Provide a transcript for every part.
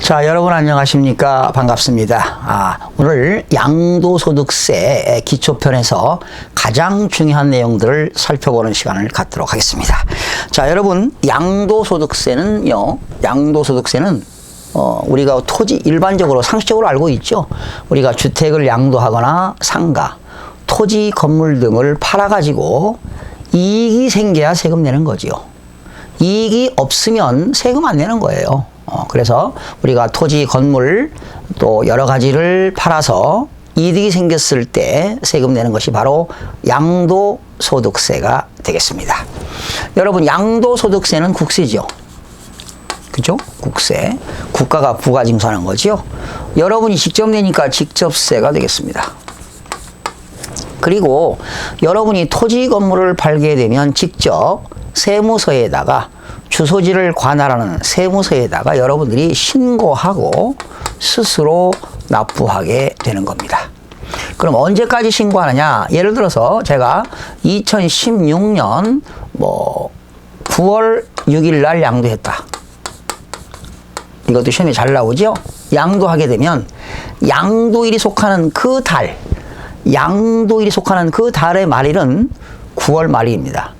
자, 여러분 안녕하십니까? 반갑습니다. 오늘 양도소득세 기초편에서 가장 중요한 내용들을 살펴보는 시간을 갖도록 하겠습니다. 자, 여러분, 양도소득세는요, 우리가 토지 일반적으로 상식적으로 알고 있죠. 우리가 주택을 양도하거나 상가, 토지, 건물 등을 팔아가지고 이익이 생겨야 세금 내는 거지요. 이익이 없으면 세금 안 내는 거예요. 그래서 우리가 토지, 건물 또 여러 가지를 팔아서 이득이 생겼을 때 세금 내는 것이 바로 양도소득세가 되겠습니다. 여러분, 양도소득세는 국세죠. 그죠? 국세. 국가가 부가징수하는 거죠. 여러분이 직접 내니까 직접세가 되겠습니다. 그리고 여러분이 토지, 건물을 팔게 되면 직접 세무서에다가 주소지를 관할하는 세무서에다가 여러분들이 신고하고 스스로 납부하게 되는 겁니다. 그럼 언제까지 신고하느냐? 예를 들어서 제가 2016년 9월 6일 날 양도했다. 이것도 시험에 잘 나오죠? 양도하게 되면 양도일이 속하는 그 달의 말일은 9월 말일입니다.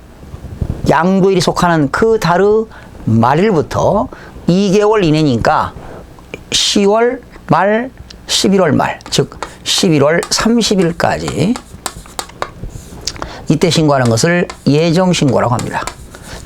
양도일이 속하는 그 달의 말일부터 2개월 이내니까 10월 말, 11월 말, 즉 11월 30일까지 이때 신고하는 것을 예정신고라고 합니다.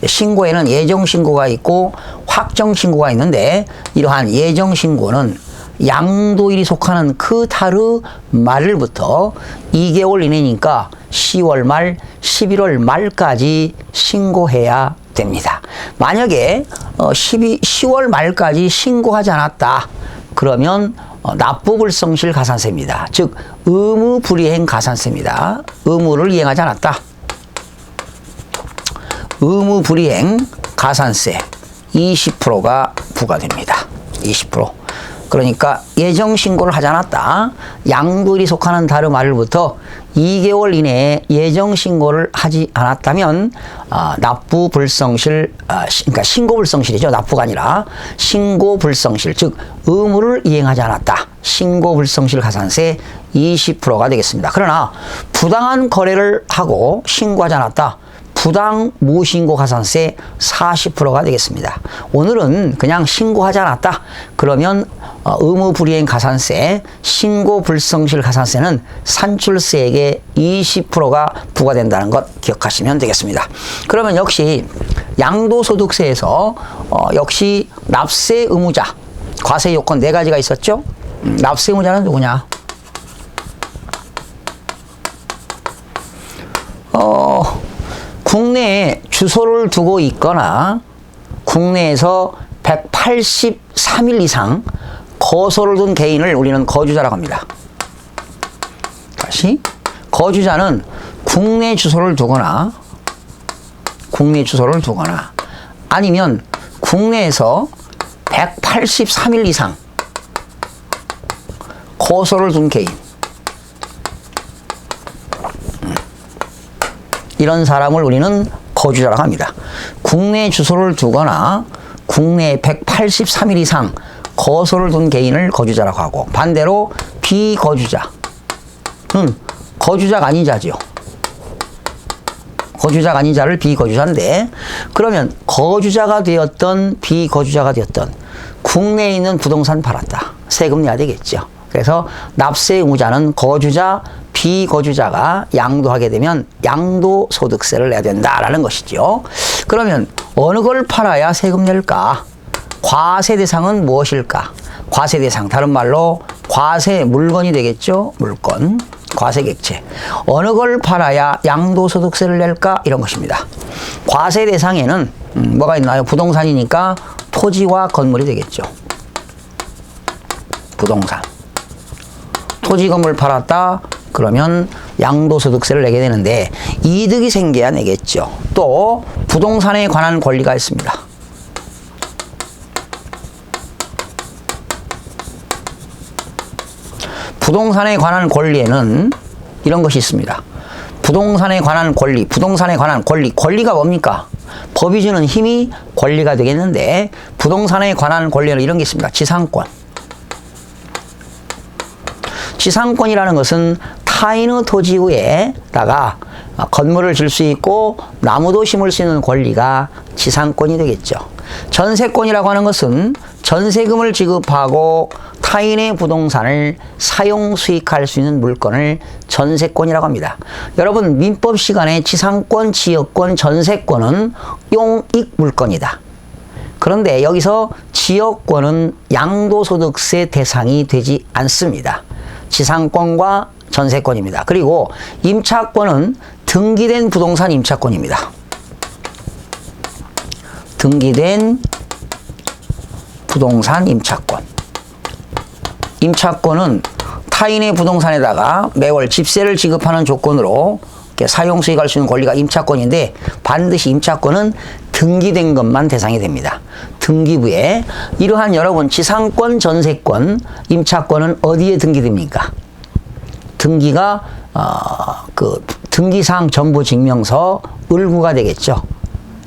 신고에는 예정신고가 있고 확정신고가 있는데, 이러한 예정신고는 양도일이 속하는 그 달의 말일부터 2개월 이내니까 10월 말, 11월 말까지 신고해야 됩니다. 만약에 10월 말까지 신고하지 않았다. 그러면 납부불성실 가산세입니다. 즉 의무불이행 가산세입니다. 의무를 이행하지 않았다. 의무불이행 가산세 20%가 부과됩니다. 20%. 그러니까 예정신고를 하지 않았다. 양도일이 속하는 달의 말일부터 2개월 이내에 예정신고를 하지 않았다면 납부불성실, 그러니까 신고불성실이죠. 납부가 아니라 신고불성실, 즉 의무를 이행하지 않았다. 신고불성실 가산세 20%가 되겠습니다. 그러나 부당한 거래를 하고 신고하지 않았다. 부당 무신고 가산세 40%가 되겠습니다. 오늘은 그냥 신고하지 않았다. 그러면 의무불이행 가산세, 신고불성실 가산세는 산출세액의 20%가 부과된다는 것 기억하시면 되겠습니다. 그러면 역시 양도소득세에서 역시 납세 의무자, 과세 요건 4가지가 있었죠. 납세 의무자는 누구냐? 국내에 주소를 두고 있거나 국내에서 183일 이상 거소를 둔 개인을 우리는 거주자라고 합니다. 다시, 거주자는 국내 주소를 두거나 아니면 국내에서 183일 이상 거소를 둔 개인, 이런 사람을 우리는 거주자라고 합니다. 국내 주소를 두거나 국내에 183일 이상 거소를 둔 개인을 거주자라고 하고, 반대로 비거주자는 거주자가 아닌 자죠. 거주자가 아닌 자를 비거주자인데, 그러면 거주자가 되었던 비거주자가 되었던 국내에 있는 부동산 팔았다. 세금 내야 되겠죠. 그래서 납세 의무자는 거주자, 비거주자가 양도하게 되면 양도소득세를 내야 된다라는 것이죠. 그러면 어느 걸 팔아야 세금 낼까? 과세 대상은 무엇일까? 과세 대상, 다른 말로 과세 물건이 되겠죠. 물건, 과세 객체. 어느 걸 팔아야 양도소득세를 낼까? 이런 것입니다. 과세 대상에는 뭐가 있나요? 부동산이니까 토지와 건물이 되겠죠. 부동산. 토지, 건물 팔았다. 그러면 양도소득세를 내게 되는데, 이득이 생겨야 내겠죠. 또 부동산에 관한 권리가 있습니다. 부동산에 관한 권리에는 이런 것이 있습니다. 부동산에 관한 권리, 권리가 뭡니까? 법이 주는 힘이 권리가 되겠는데 부동산에 관한 권리는 이런 게 있습니다. 지상권. 지상권이라는 것은 타인의 토지 위에다가 건물을 질 수 있고 나무도 심을 수 있는 권리가 지상권이 되겠죠. 전세권이라고 하는 것은 전세금을 지급하고 타인의 부동산을 사용 수익할 수 있는 물건을 전세권이라고 합니다. 여러분 민법 시간에 지상권, 지역권, 전세권은 용익 물건이다. 그런데 여기서 지역권은 양도소득세 대상이 되지 않습니다. 지상권과 전세권입니다. 그리고 임차권은 등기된 부동산 임차권입니다. 등기된 부동산 임차권. 임차권은 타인의 부동산에다가 매월 집세를 지급하는 조건으로 사용 수익할 수 있는 권리가 임차권인데 반드시 임차권은 등기된 것만 대상이 됩니다. 등기부에 이러한 여러분 지상권, 전세권, 임차권은 어디에 등기됩니까? 등기가 등기사항 정보 증명서 을구가 되겠죠.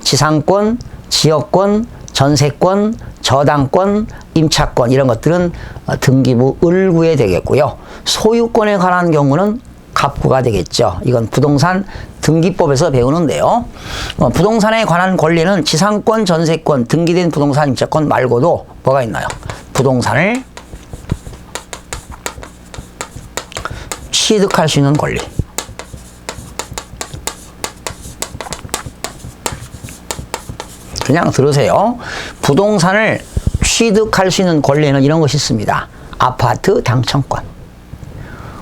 지상권, 지역권, 전세권, 저당권, 임차권 이런 것들은 등기부 을구에 되겠고요. 소유권에 관한 경우는 갑구가 되겠죠. 이건 부동산 등기법에서 배우는데요. 부동산에 관한 권리는 지상권, 전세권, 등기된 부동산 임차권 말고도 뭐가 있나요? 부동산을 취득할 수 있는 권리. 그냥 들으세요. 부동산을 취득할 수 있는 권리는 이런 것이 있습니다. 아파트 당첨권.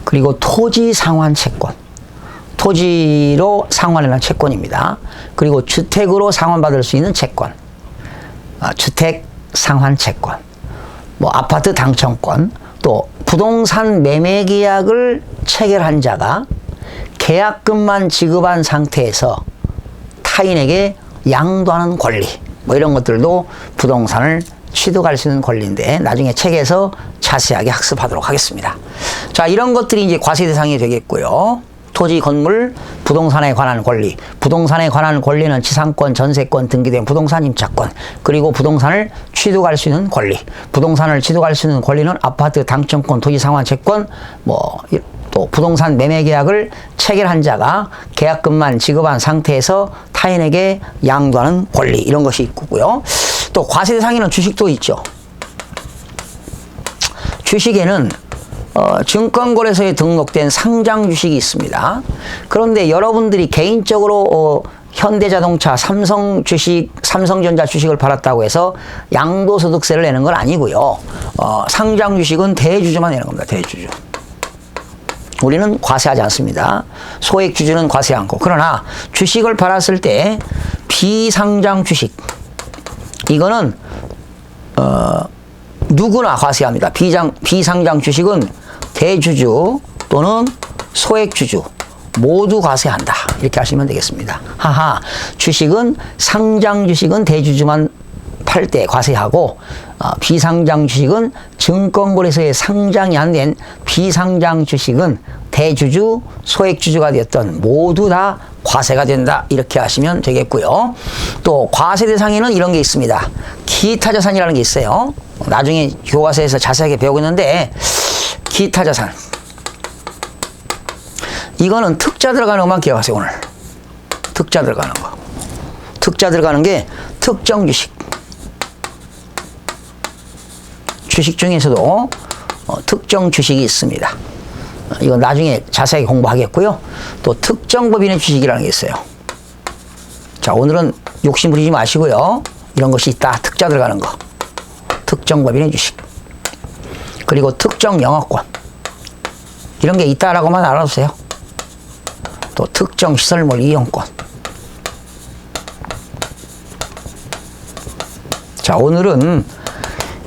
그리고 토지 상환 채권. 토지로 상환하는 채권입니다. 그리고 주택으로 상환받을 수 있는 채권. 주택 상환 채권. 아파트 당첨권. 또 부동산 매매 계약을 체결한 자가 계약금만 지급한 상태에서 타인에게 양도하는 권리. 이런 것들도 부동산을 취득할 수 있는 권리인데 나중에 책에서 자세하게 학습하도록 하겠습니다. 자, 이런 것들이 이제 과세 대상이 되겠고요. 토지, 건물, 부동산에 관한 권리. 부동산에 관한 권리는 지상권, 전세권, 등기된 부동산 임차권. 그리고 부동산을 취득할 수 있는 권리. 부동산을 취득할 수 있는 권리는 아파트 당첨권, 토지 상환 채권, 또 부동산 매매 계약을 체결한 자가 계약금만 지급한 상태에서 타인에게 양도하는 권리. 이런 것이 있고요. 또 과세 대상에는 주식도 있죠. 주식에는 증권거래소에 등록된 상장 주식이 있습니다. 그런데 여러분들이 개인적으로 현대자동차, 삼성전자 주식을 팔았다고 해서 양도소득세를 내는 건 아니고요. 상장 주식은 대주주만 내는 겁니다. 대주주. 우리는 과세하지 않습니다. 소액주주는 과세 않고. 그러나 주식을 팔았을 때 비상장 주식. 이거는 누구나 과세합니다. 비상장 주식은 대주주 또는 소액주주 모두 과세한다. 이렇게 하시면 되겠습니다. 하하, 주식은 상장 주식은 대주주만 팔 때 과세하고 비상장 주식은 증권거래소에 상장이 안 된 비상장 주식은 대주주, 소액주주가 되었던 모두 다 과세가 된다. 이렇게 하시면 되겠고요. 또 과세 대상에는 이런 게 있습니다. 기타 자산이라는 게 있어요. 나중에 교과서에서 자세하게 배우겠는데 기타 자산. 이거는 특자 들어가는 것만 기억하세요. 오늘. 특자 들어가는 거. 특자 들어가는 게 특정 주식. 주식 중에서도 특정 주식이 있습니다. 이건 나중에 자세하게 공부하겠고요. 또 특정법인의 주식이라는 게 있어요. 자, 오늘은 욕심 부리지 마시고요. 이런 것이 있다. 특자 들어가는 거. 특정법인의 주식. 그리고 특정 영업권. 이런 게 있다라고만 알아두세요. 또 특정 시설물 이용권. 자, 오늘은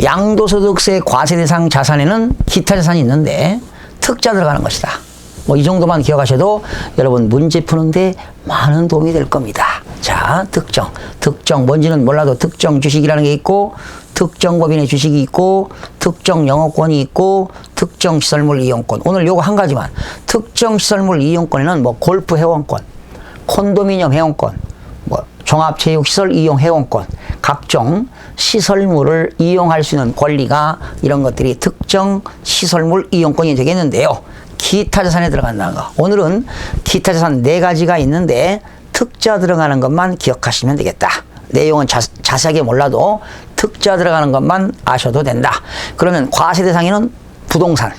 양도소득세 과세 대상 자산에는 기타 자산이 있는데 특자 들어가는 것이다. 이 정도만 기억하셔도 여러분 문제 푸는데 많은 도움이 될 겁니다. 자, 특정 뭔지는 몰라도 특정 주식이라는 게 있고 특정 법인의 주식이 있고 특정 영업권이 있고 특정 시설물 이용권. 오늘 요거 한 가지만. 특정 시설물 이용권에는 골프 회원권, 콘도미니엄 회원권, 종합체육시설 이용 회원권, 각종 시설물을 이용할 수 있는 권리가 이런 것들이 특정 시설물 이용권이 되겠는데요. 기타 자산에 들어간다는 거. 오늘은 기타 자산 4가지가 있는데 특자 들어가는 것만 기억하시면 되겠다. 내용은 자세하게 몰라도 특자 들어가는 것만 아셔도 된다. 그러면 과세 대상에는 부동산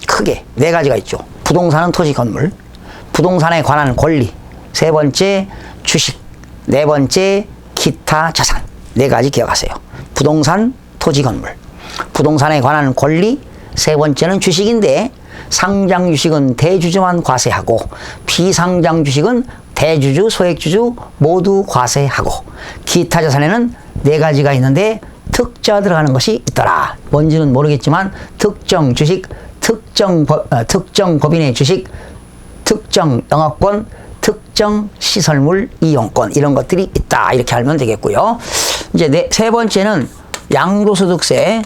크게 4가지가 있죠. 부동산은 토지 건물, 부동산에 관한 권리, 3번째 주식, 4번째 기타 자산. 4가지 기억하세요. 부동산, 토지 건물, 부동산에 관한 권리, 3번째는 주식인데 상장 주식은 대주주만 과세하고 비상장 주식은 대주주, 소액주주 모두 과세하고 기타 자산에는 4가지가 있는데 특자 들어가는 것이 있더라. 뭔지는 모르겠지만 특정 주식, 특정 법인의 주식, 특정 영업권, 특정 시설물 이용권 이런 것들이 있다. 이렇게 알면 되겠고요. 이제 3번째는 양도소득세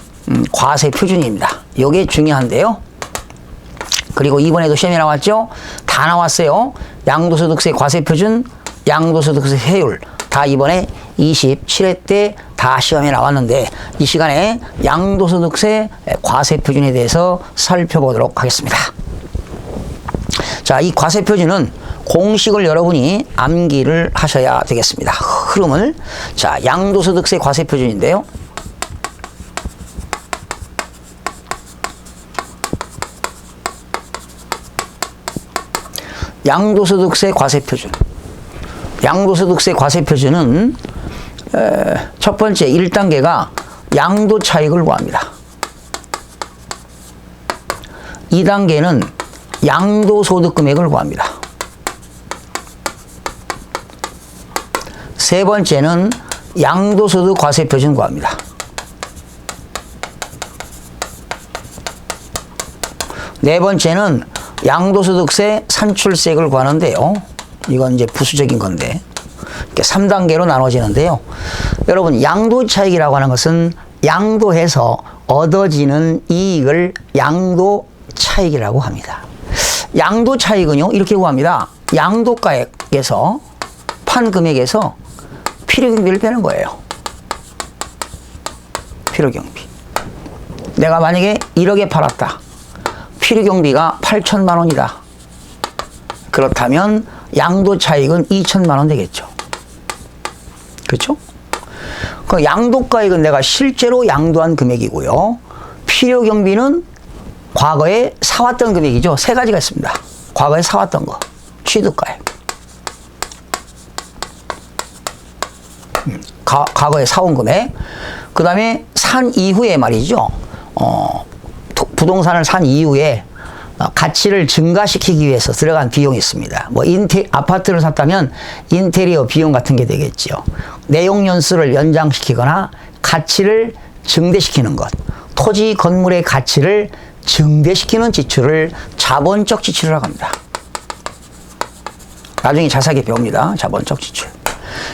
과세 표준입니다. 이게 중요한데요. 그리고 이번에도 시험에 나왔죠? 다 나왔어요. 양도소득세 과세표준, 양도소득세 세율 다 이번에 27회 때 다 시험에 나왔는데 이 시간에 양도소득세 과세표준에 대해서 살펴보도록 하겠습니다. 자, 이 과세표준은 공식을 여러분이 암기를 하셔야 되겠습니다. 흐름을. 자, 양도소득세 과세표준인데요. 양도소득세 과세표준. 양도소득세 과세표준은 첫 번째 1단계가 양도차익을 구합니다. 2단계는 양도소득금액을 구합니다. 3번째는 양도소득 과세표준 구합니다. 4번째는 양도소득세 산출세액을 구하는데요. 이건 이제 부수적인 건데 3단계로 나눠지는데요. 여러분 양도차익이라고 하는 것은 양도해서 얻어지는 이익을 양도차익이라고 합니다. 양도차익은요 이렇게 구합니다. 양도가액에서 판 금액에서 필요경비를 빼는 거예요. 필요경비. 내가 만약에 1억에 팔았다. 필요경비가 8천만 원이다. 그렇다면 양도차익은 2천만 원 되겠죠. 그렇죠? 그 양도가액은 내가 실제로 양도한 금액이고요. 필요경비는 과거에 사왔던 금액이죠. 3가지가 있습니다. 과거에 사왔던 거. 취득가액. 과거에 사온 금액. 그 다음에 산 이후에 말이죠. 부동산을 산 이후에 가치를 증가시키기 위해서 들어간 비용이 있습니다. 뭐 아파트를 샀다면 인테리어 비용 같은 게 되겠죠. 내용 연수를 연장시키거나 가치를 증대시키는 것. 토지 건물의 가치를 증대시키는 지출을 자본적 지출이라고 합니다. 나중에 자세하게 배웁니다. 자본적 지출.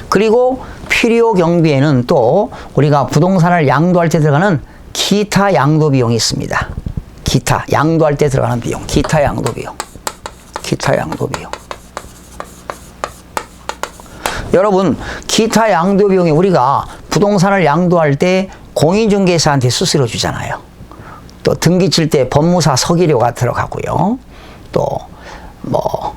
그리고 필요 경비에는 또 우리가 부동산을 양도할 때 들어가는 기타 양도 비용이 있습니다. 기타 양도할 때 들어가는 비용, 기타 양도 비용, 기타 양도 비용. 여러분, 기타 양도 비용이 우리가 부동산을 양도할 때 공인중개사한테 수수료 주잖아요. 또 등기 칠 때 법무사 서기료가 들어가고요. 또 뭐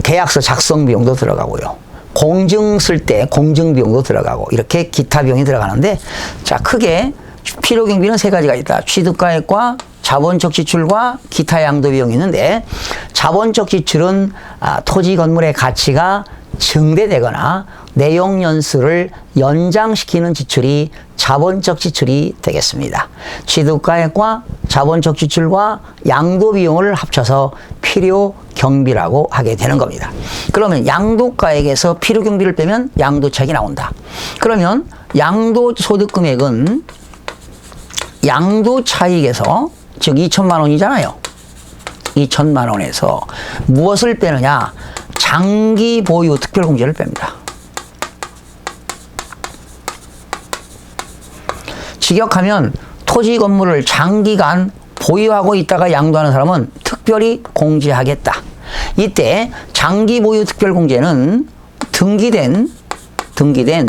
계약서 작성 비용도 들어가고요. 공증 쓸 때 공증 비용도 들어가고 이렇게 기타 비용이 들어가는데 자, 크게 필요 경비는 3가지가 있다. 취득가액과 자본적 지출과 기타 양도 비용이 있는데 자본적 지출은 토지 건물의 가치가 증대되거나 내용 연수를 연장시키는 지출이 자본적 지출이 되겠습니다. 취득가액과 자본적 지출과 양도 비용을 합쳐서 필요 경비라고 하게 되는 겁니다. 그러면 양도가액에서 필요 경비를 빼면 양도차익이 나온다. 그러면 양도소득 금액은 양도차익에서 즉 2천만 원이잖아요. 2천만 원에서 무엇을 빼느냐? 장기 보유 특별공제를 뺍니다. 직역하면 토지 건물을 장기간 보유하고 있다가 양도하는 사람은 특별히 공제하겠다. 이때 장기 보유 특별공제는 등기된 등기된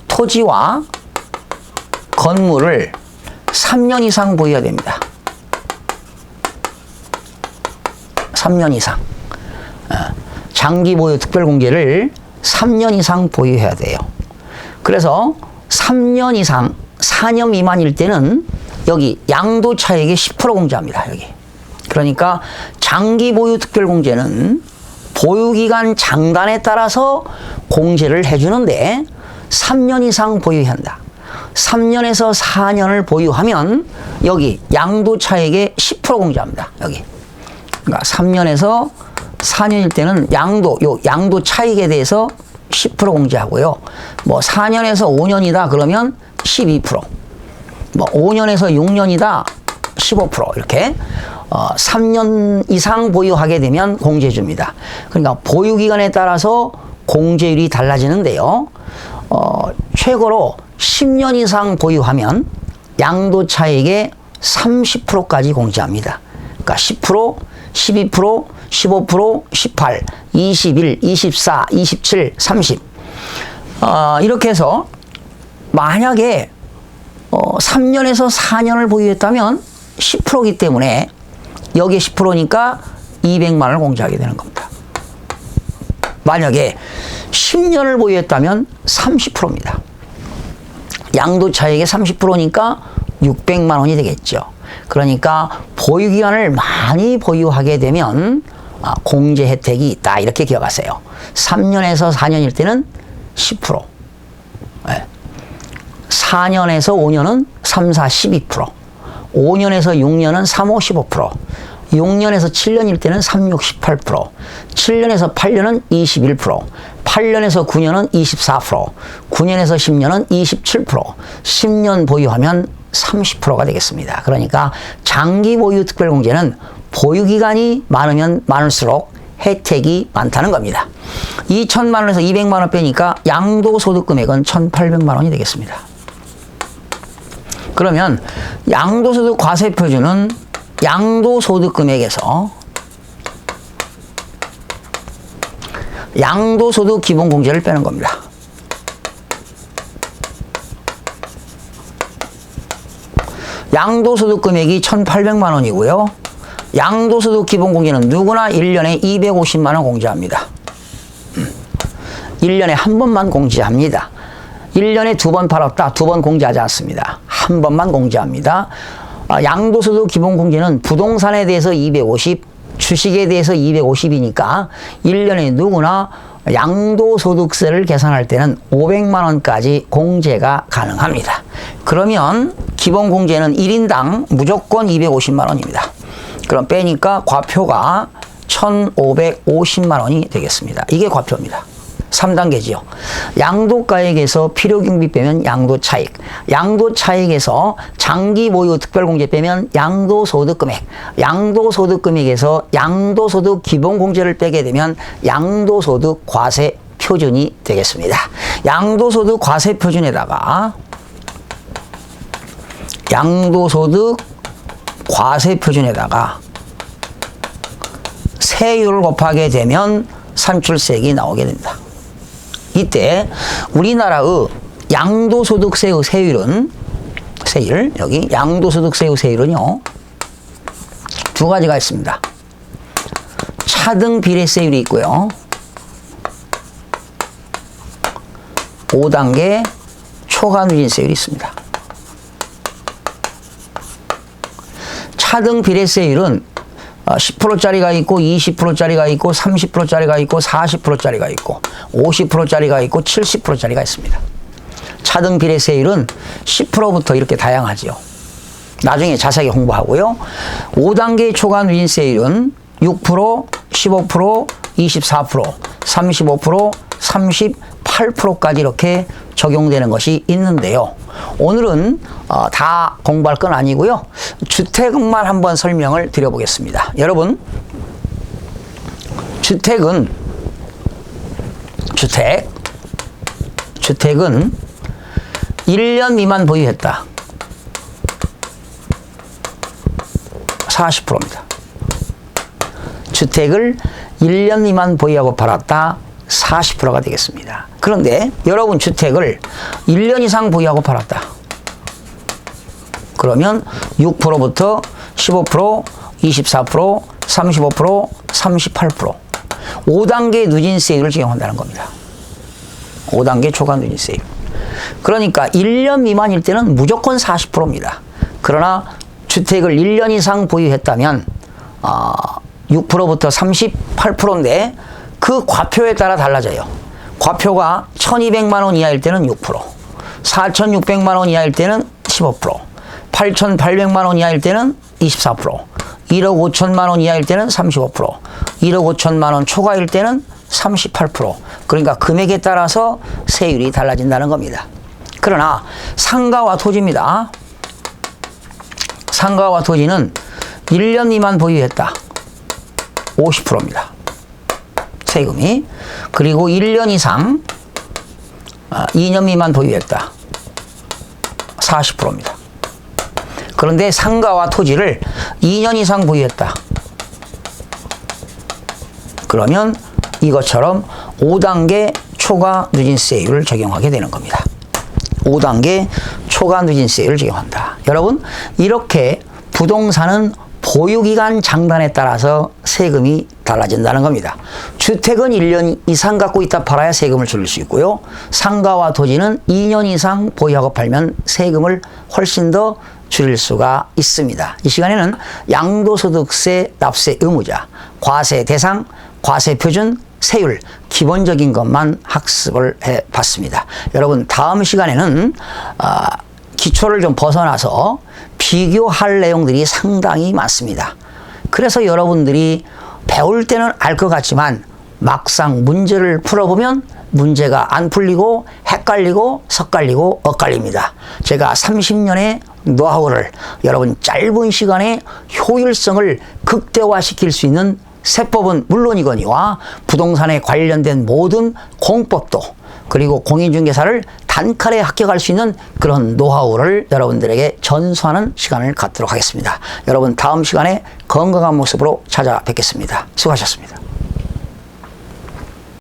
토지와 건물을 3년 이상 보유해야 됩니다. 3년 이상. 장기 보유 특별 공제를 3년 이상 보유해야 돼요. 그래서 3년 이상, 4년 미만일 때는 여기 양도차익의 10% 공제합니다. 여기. 그러니까 장기 보유 특별 공제는 보유기간 장단에 따라서 공제를 해주는데 3년 이상 보유해야 한다. 3년에서 4년을 보유하면 여기 양도차익의 10% 공제합니다. 여기. 그러니까 3년에서 4년일 때는 양도 차익에 대해서 10% 공제하고요. 뭐 4년에서 5년이다 그러면 12%. 뭐 5년에서 6년이다 15% 이렇게 3년 이상 보유하게 되면 공제해 줍니다. 그러니까 보유 기간에 따라서 공제율이 달라지는데요. 최고로 10년 이상 보유하면 양도 차익의 30%까지 공제합니다. 그러니까 10%, 12%, 15%, 18, 21, 24, 27, 30. 이렇게 해서 만약에 3년에서 4년을 보유했다면 10%이기 때문에 여기에 10%니까 200만 원을 공제하게 되는 겁니다. 만약에 10년을 보유했다면 30%입니다. 양도차익의 30%니까 600만 원이 되겠죠. 그러니까 보유기간을 많이 보유하게 되면 공제 혜택이 있다. 이렇게 기억하세요. 3년에서 4년일 때는 10%. 4년에서 5년은 3, 4, 12%. 5년에서 6년은 3, 5, 15%. 6년에서 7년일 때는 3, 6, 18%. 7년에서 8년은 21%. 8년에서 9년은 24%. 9년에서 10년은 27%. 10년 보유하면 30%가 되겠습니다. 그러니까 장기 보유 특별공제는 보유기간이 많으면 많을수록 혜택이 많다는 겁니다. 2천만 원에서 200만 원 빼니까 양도소득 금액은 1,800만 원이 되겠습니다. 그러면 양도소득 과세표준은 양도소득 금액에서 양도소득 기본공제를 빼는 겁니다. 양도소득 금액이 1,800만 원이고요. 양도소득 기본공제는 누구나 1년에 250만 원 공제합니다. 1년에 한 번만 공제합니다. 1년에 2번 팔았다. 2번 공제하지 않습니다. 한 번만 공제합니다. 양도소득 기본공제는 부동산에 대해서 250, 주식에 대해서 250이니까 1년에 누구나 양도소득세를 계산할 때는 500만 원까지 공제가 가능합니다. 그러면 기본공제는 1인당 무조건 250만 원입니다. 그럼 빼니까 과표가 1,550만 원이 되겠습니다. 이게 과표입니다. 3단계지요. 양도가액에서 필요경비 빼면 양도차익, 양도차익에서 장기보유 특별공제 빼면 양도소득금액, 양도소득금액에서 양도소득 기본공제를 빼게 되면 양도소득 과세표준이 되겠습니다. 양도소득 과세표준에다가 양도소득 과세표준에다가 세율을 곱하게 되면 산출세액이 나오게 됩니다. 이때 우리나라의 양도소득세의 세율, 여기 양도소득세의 세율은요, 두 가지가 있습니다. 차등 비례세율이 있고요. 5단계 초과 누진세율이 있습니다. 차등 비례세율은 10%짜리가 있고 20%짜리가 있고 30%짜리가 있고 40%짜리가 있고 50%짜리가 있고 70%짜리가 있습니다. 차등 비례세율은 10%부터 이렇게 다양하지요. 나중에 자세하게 홍보하고요. 5단계 초과 누진세율은 6%, 15%, 24%, 35%, 38%까지 이렇게 적용되는 것이 있는데요. 오늘은 다 공부할 건 아니고요. 주택만 한번 설명을 드려보겠습니다. 여러분, 주택은 1년 미만 보유했다. 40%입니다. 주택을 1년 미만 보유하고 팔았다. 40%가 되겠습니다. 그런데 여러분 주택을 1년 이상 보유하고 팔았다. 그러면 6%부터 15%, 24%, 35%, 38%, 5단계 누진세율을 적용한다는 겁니다. 5단계 초과 누진세율. 그러니까 1년 미만일 때는 무조건 40%입니다. 그러나 주택을 1년 이상 보유했다면 6%부터 38%인데 그 과표에 따라 달라져요. 과표가 1200만 원 이하일 때는 6%, 4600만 원 이하일 때는 15%, 8800만 원 이하일 때는 24%, 1억 5천만 원 이하일 때는 35%, 1억 5천만 원 초과일 때는 38%. 그러니까 금액에 따라서 세율이 달라진다는 겁니다. 그러나 상가와 토지입니다. 상가와 토지는 1년 미만 보유했다. 50%입니다. 세금이. 그리고 1년 이상 2년 미만 보유했다. 40%입니다. 그런데 상가와 토지를 2년 이상 보유했다. 그러면 이것처럼 5단계 초과 누진세율을 적용하게 되는 겁니다. 5단계 초과 누진세율을 적용한다. 여러분, 이렇게 부동산은 보유기간 장단에 따라서 세금이 달라진다는 겁니다. 주택은 1년 이상 갖고 있다 팔아야 세금을 줄일 수 있고요. 상가와 토지는 2년 이상 보유하고 팔면 세금을 훨씬 더 줄일 수가 있습니다. 이 시간에는 양도소득세 납세 의무자, 과세 대상, 과세 표준, 세율, 기본적인 것만 학습을 해봤습니다. 여러분, 다음 시간에는 기초를 좀 벗어나서 비교할 내용들이 상당히 많습니다. 그래서 여러분들이 배울 때는 알 것 같지만 막상 문제를 풀어보면 문제가 안 풀리고 헷갈리고 섞갈리고 엇갈립니다. 제가 30년의 노하우를 여러분 짧은 시간에 효율성을 극대화시킬 수 있는 세법은 물론이거니와 부동산에 관련된 모든 공법도 그리고 공인중개사를 단칼에 합격할 수 있는 그런 노하우를 여러분들에게 전수하는 시간을 갖도록 하겠습니다. 여러분 다음 시간에 건강한 모습으로 찾아뵙겠습니다. 수고하셨습니다.